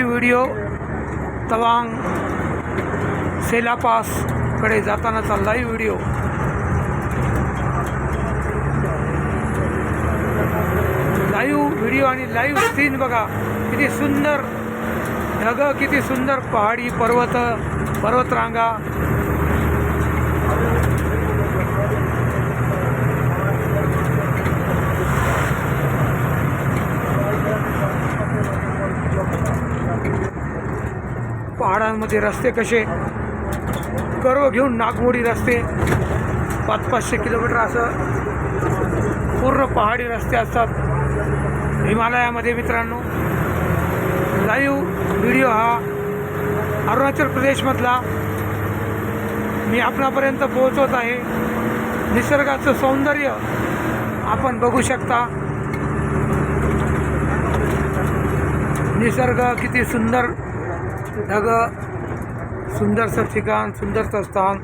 Live video Tawang सेला pass कडे जातानाचा live video. Live video आणि live scene बघा, किती सुंदर ढग, किती सुंदर पहाडी पर्वतरांगा। पहाडांमध्ये रस्ते कसे गर्व घेऊन नागमोडी रस्ते 500-500 किलोमीटर असं पूर्ण पहाडी रस्ते असतात हिमालयामध्ये। मित्रांनो, लाईव्ह व्हिडिओ हा अरुणाचल प्रदेशमधला मी आपणापर्यंत पोहोचवत आहे। निसर्गाचं सौंदर्य आपण बघू शकता। निसर्ग किती सुंदर, ढग, सुंदरसं ठिकाण, सुंदरचं स्थान।